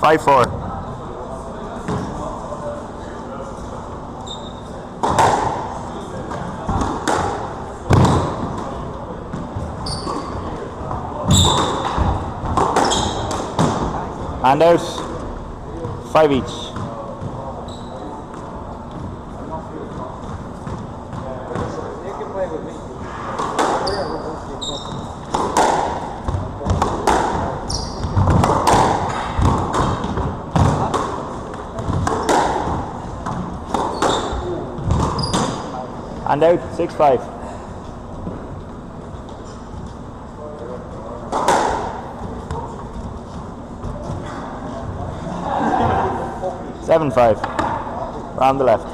5-4. And out. 5 each. And out. 6-5. Seven, 5. Round the left.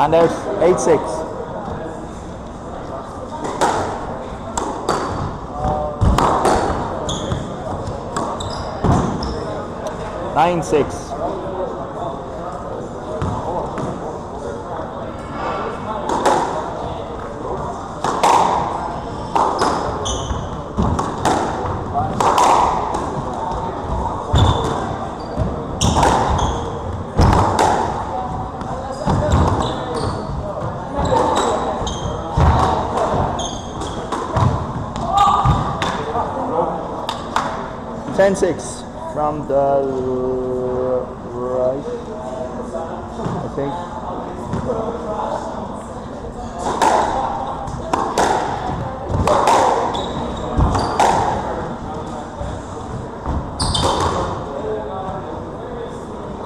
And out. 8-6. 9-6. Ten, 6 from the right, I think.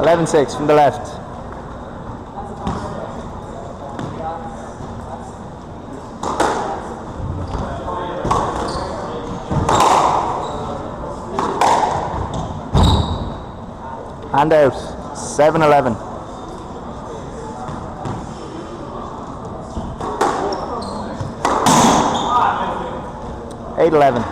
Eleven, 6 from the left. And out. 7-11. 8-11.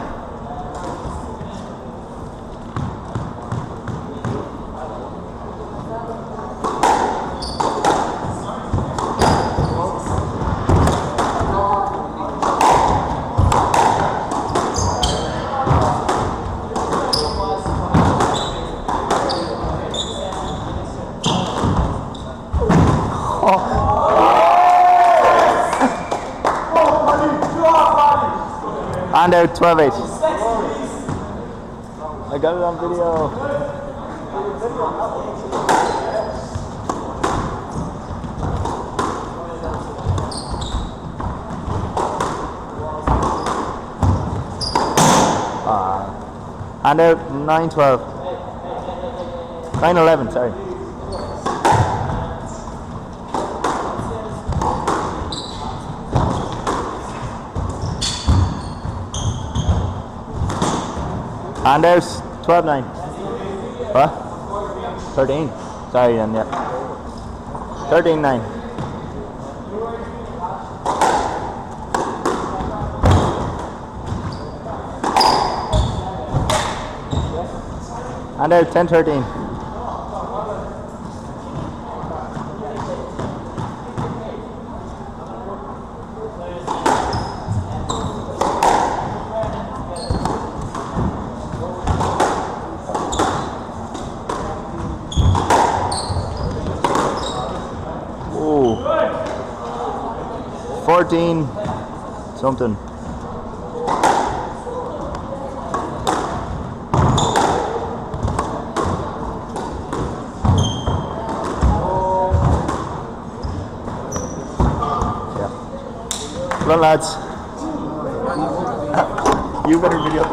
And out. 12-8. I got it on video. And out. 9-12. 9-11, sorry. And there's 12-9. What? 13. Sorry then, yeah. 13-9. And there's 10-13. Ooh. 14 something. Well, lads, you better video.